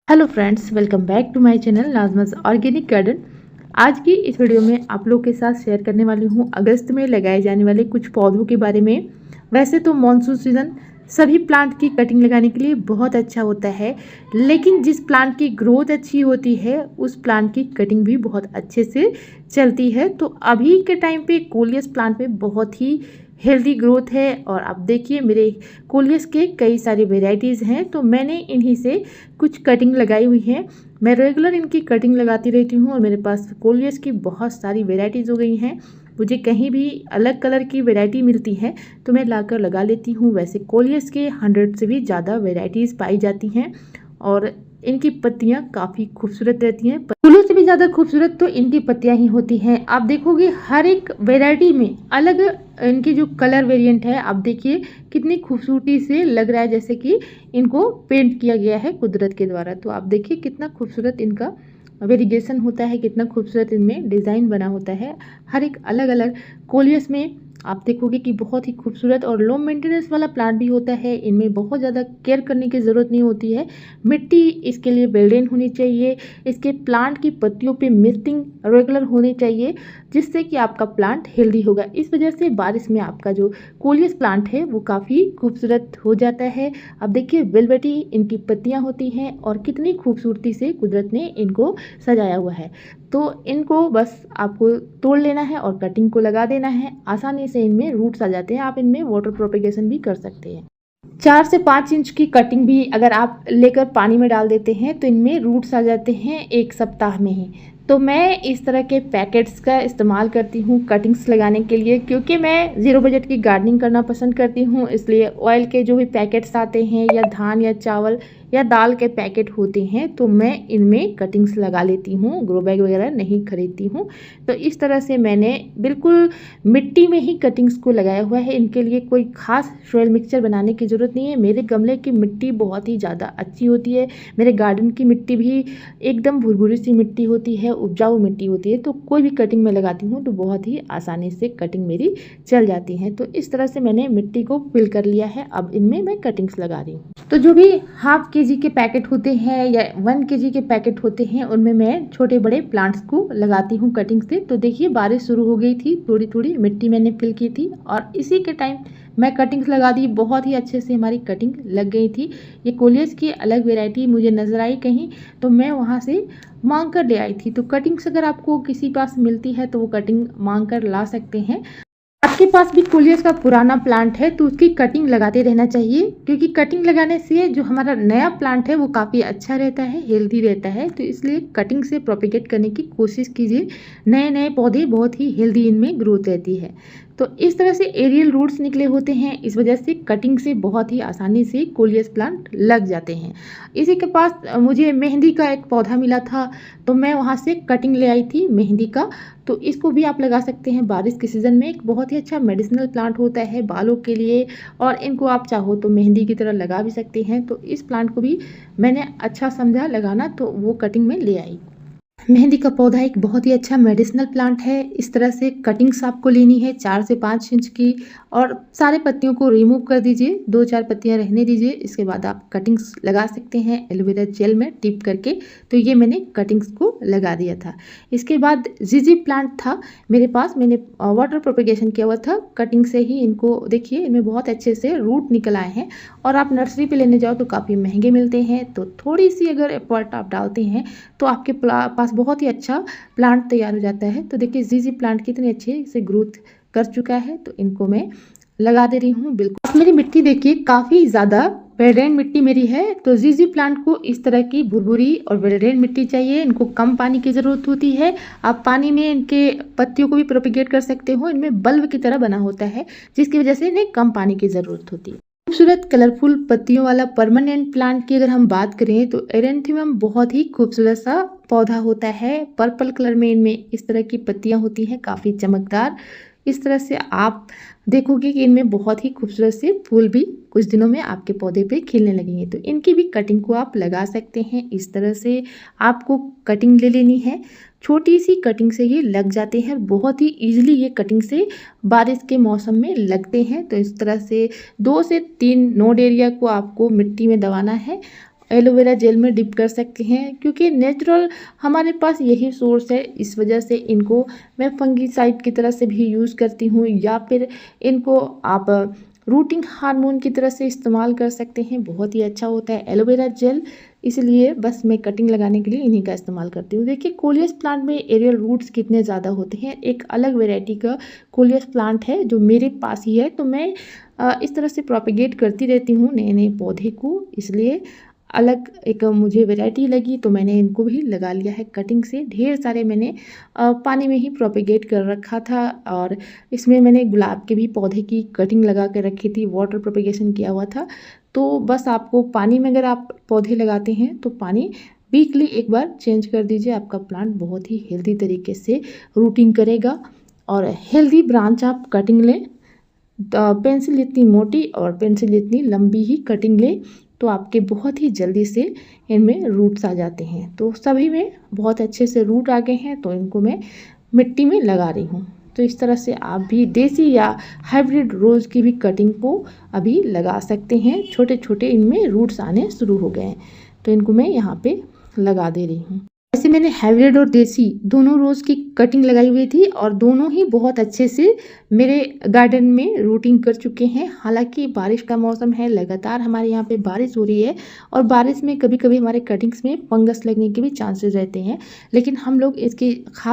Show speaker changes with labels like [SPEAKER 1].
[SPEAKER 1] Hello friends, welcome back to my channel नाज़माज़ organic garden. आज की इस वीडियो में आप लोग के साथ शेयर करने वाली हूँ अगस्त में लगाए जाने वाले कुछ पौधों के बारे में। वैसे तो मॉनसून सीज़न सभी प्लांट की कटिंग लगाने के लिए बहुत अच्छा होता है, लेकिन जिस प्लांट की ग्रोथ अच्छी होती है उस प्लांट की कटिंग भी बहुत अच्छे से चलती है। तो अभी के टाइम पे कोलियस प्लांट में बहुत ही हेल्दी ग्रोथ है और आप देखिए मेरे कोलियस के कई सारी वेराइटीज़ हैं, तो मैंने इन्हीं से कुछ कटिंग लगाई हुई है। मैं रेगुलर इनकी कटिंग लगाती रहती हूँ और मेरे पास कोलियस की बहुत सारी वेराइटीज़ हो गई हैं। मुझे कहीं भी अलग कलर की वैरायटी मिलती है तो मैं लाकर लगा लेती हूँ। वैसे कोलियस के 100 से भी ज़्यादा वैरायटीज़ पाई जाती हैं और इनकी पत्तियाँ काफ़ी खूबसूरत रहती हैं। फूलों से भी ज़्यादा खूबसूरत तो इनकी पत्तियाँ ही होती हैं। आप देखोगे हर एक वैरायटी में अलग इनकी जो कलर वेरिएंट है, आप देखिए कितनी खूबसूरती से लग रहा है जैसे कि इनको पेंट किया गया है कुदरत के द्वारा। तो आप देखिए कितना खूबसूरत इनका वेरिगेशन होता है, कितना खूबसूरत इनमें डिज़ाइन बना होता है। हर एक अलग अलग कोलियस में आप देखोगे कि बहुत ही खूबसूरत और लो मेंटेनेंस वाला प्लांट भी होता है। इनमें बहुत ज़्यादा केयर करने की ज़रूरत नहीं होती है। मिट्टी इसके लिए वेल ड्रेन होनी चाहिए। इसके प्लांट की पत्तियों पे मिस्टिंग रेगुलर होनी चाहिए, जिससे कि आपका प्लांट हेल्दी होगा। इस वजह से बारिश में आपका जो कोलियस प्लांट है वो काफ़ी खूबसूरत हो जाता है। अब देखिए वेलवेटी इनकी पत्तियाँ होती हैं और कितनी खूबसूरती से कुदरत ने इनको सजाया हुआ है। तो इनको बस आपको तोड़ लेना है और कटिंग को लगा देना है। आसानी से इनमें रूट्स आ जाते हैं। आप इनमें वाटर प्रोपेगेशन भी कर सकते हैं। 4 से 5 इंच की कटिंग भी अगर आप लेकर पानी में डाल देते हैं तो इनमें रूट्स आ जाते हैं 1 सप्ताह में ही। तो मैं इस तरह के पैकेट्स का इस्तेमाल करती हूँ कटिंग्स लगाने के लिए, क्योंकि मैं ज़ीरो बजट की गार्डनिंग करना पसंद करती हूँ। इसलिए ऑयल के जो भी पैकेट्स आते हैं या धान या चावल या दाल के पैकेट होते हैं तो मैं इनमें कटिंग्स लगा लेती हूँ। ग्रो बैग वगैरह नहीं खरीदती हूँ। तो इस तरह से मैंने बिल्कुल मिट्टी में ही कटिंग्स को लगाया हुआ है। इनके लिए कोई ख़ास सॉइल मिक्सचर बनाने की ज़रूरत नहीं है। मेरे गमले की मिट्टी बहुत ही ज़्यादा अच्छी होती है। मेरे गार्डन की मिट्टी भी एकदम भुरभुरी सी मिट्टी होती है, उपजाऊ मिट्टी होती है। तो कोई भी कटिंग मैं लगाती हूँ तो बहुत ही आसानी से कटिंग मेरी चल जाती है। तो इस तरह से मैंने मिट्टी को फिल कर लिया है। अब इनमें मैं कटिंग्स लगा रही हूँ। तो जो भी हाफ केजी के पैकेट होते हैं या 1 केजी के पैकेट होते हैं उनमें मैं छोटे बड़े प्लांट्स को लगाती हूँ कटिंग से। तो देखिए बारिश शुरू हो गई थी, थोड़ी थोड़ी मिट्टी मैंने फिल की थी और इसी के टाइम मैं कटिंग्स लगा दी। बहुत ही अच्छे से हमारी कटिंग लग गई थी। ये कोलियस की अलग वेराइटी मुझे नज़र आई कहीं, तो मैं वहाँ से मांग कर ले आई थी। तो कटिंग्स अगर आपको किसी पास मिलती है तो वो कटिंग मांग कर ला सकते हैं। आपके पास भी कोलियस का पुराना प्लांट है तो उसकी कटिंग लगाते रहना चाहिए, क्योंकि कटिंग लगाने से जो हमारा नया प्लांट है वो काफ़ी अच्छा रहता है, हेल्दी रहता है। तो इसलिए कटिंग से प्रोपेगेट करने की कोशिश कीजिए। नए नए पौधे बहुत ही हेल्दी इनमें ग्रोथ रहती है। तो इस तरह से एरियल रूट्स निकले होते हैं, इस वजह से कटिंग से बहुत ही आसानी से कोलियस प्लांट लग जाते हैं। इसी के पास मुझे मेहंदी का एक पौधा मिला था तो मैं वहाँ से कटिंग ले आई थी मेहंदी का। तो इसको भी आप लगा सकते हैं बारिश के सीज़न में। एक बहुत ही अच्छा मेडिसिनल प्लांट होता है बालों के लिए और इनको आप चाहो तो मेहंदी की तरह लगा भी सकते हैं। तो इस प्लांट को भी मैंने अच्छा समझा लगाना, तो वो कटिंग में ले आई। मेहंदी का पौधा एक बहुत ही अच्छा मेडिसिनल प्लांट है। इस तरह से कटिंग्स आपको लेनी है 4 से 5 इंच की और सारे पत्तियों को रिमूव कर दीजिए, 2-4 पत्तियां रहने दीजिए। इसके बाद आप कटिंग्स लगा सकते हैं एलोवेरा जेल में टिप करके। तो ये मैंने कटिंग्स को लगा दिया था। इसके बाद जीजी प्लांट था मेरे पास, मैंने वाटर प्रोपेगेशन किया हुआ था कटिंग से ही। इनको देखिए इनमें बहुत अच्छे से रूट निकल आए हैं और आप नर्सरी पर लेने जाओ तो काफ़ी महंगे मिलते हैं। तो थोड़ी सी अगर एफर्ट आप डालते हैं तो आपके पास बहुत ही अच्छा प्लांट तैयार हो जाता है। तो देखिए जीजी प्लांट कितने अच्छे से ग्रोथ कर चुका है। तो इनको मैं लगा दे रही हूँ। बिल्कुल मेरी मिट्टी देखिए काफ़ी ज़्यादा वेलड्रेन मिट्टी मेरी है। तो जीजी प्लांट को इस तरह की भुरभुरी और वेलड्रेन मिट्टी चाहिए। इनको कम पानी की ज़रूरत होती है। आप पानी में इनके पत्तियों को भी प्रोपेगेट कर सकते हो। इनमें बल्ब की तरह बना होता है जिसकी वजह से इन्हें कम पानी की ज़रूरत होती है। खूबसूरत कलरफुल पत्तियों वाला परमानेंट प्लांट की अगर हम बात करें तो एरेंथियम बहुत ही खूबसूरत सा पौधा होता है। पर्पल कलर में इनमें इस तरह की पत्तियां होती हैं, काफ़ी चमकदार। इस तरह से आप देखोगे कि इनमें बहुत ही खूबसूरत से फूल भी कुछ दिनों में आपके पौधे पे खिलने लगेंगे। तो इनकी भी कटिंग को आप लगा सकते हैं। इस तरह से आपको कटिंग ले लेनी है। छोटी सी कटिंग से ये लग जाते हैं, बहुत ही ईजिली ये कटिंग से बारिश के मौसम में लगते हैं। तो इस तरह से 2 से 3 नोड एरिया को आपको मिट्टी में दबाना है एलोवेरा जेल में डिप कर सकते हैं, क्योंकि नेचुरल हमारे पास यही सोर्स है। इस वजह से इनको मैं फंगीसाइड की तरह से भी यूज़ करती हूँ, या फिर इनको आप रूटिंग हार्मोन की तरह से इस्तेमाल कर सकते हैं। बहुत ही अच्छा होता है एलोवेरा जेल, इसलिए बस मैं कटिंग लगाने के लिए इन्हीं का इस्तेमाल करती हूँ। देखिए कोलियस प्लांट में एरियल रूट्स कितने ज़्यादा होते हैं। एक अलग वेराइटी का कोलियस प्लांट है जो मेरे पास ही है, तो मैं इस तरह से प्रोपेगेट करती रहती हूँ नए नए पौधे को, इसलिए अलग एक मुझे वैरायटी लगी तो मैंने इनको भी लगा लिया है कटिंग से। ढेर सारे मैंने पानी में ही प्रोपेगेट कर रखा था, और इसमें मैंने गुलाब के भी पौधे की कटिंग लगा के रखी थी, वाटर प्रोपेगेशन किया हुआ था। तो बस आपको पानी में अगर आप पौधे लगाते हैं तो पानी वीकली एक बार चेंज कर दीजिए, आपका प्लांट बहुत ही हेल्दी तरीके से रूटिंग करेगा। और हेल्दी ब्रांच आप कटिंग लें, पेंसिल इतनी मोटी और पेंसिल इतनी लंबी ही कटिंग लें, तो आपके बहुत ही जल्दी से इनमें रूट्स आ जाते हैं। तो सभी में बहुत अच्छे से रूट आ गए हैं, तो इनको मैं मिट्टी में लगा रही हूँ। तो इस तरह से आप भी देसी या हाइब्रिड रोज़ की भी कटिंग को अभी लगा सकते हैं। छोटे छोटे इनमें रूट्स आने शुरू हो गए हैं, तो इनको मैं यहाँ पे लगा दे रही हूँ। वैसे मैंने हाइब्रिड और देसी दोनों रोज़ की कटिंग लगाई हुई थी, और दोनों ही बहुत अच्छे से मेरे गार्डन में रूटिंग कर चुके हैं। हालांकि बारिश का मौसम है, लगातार हमारे यहाँ पे बारिश हो रही है, और बारिश में कभी कभी हमारे कटिंग्स में फंगस लगने के भी चांसेस रहते हैं, लेकिन हम लोग इसकी खास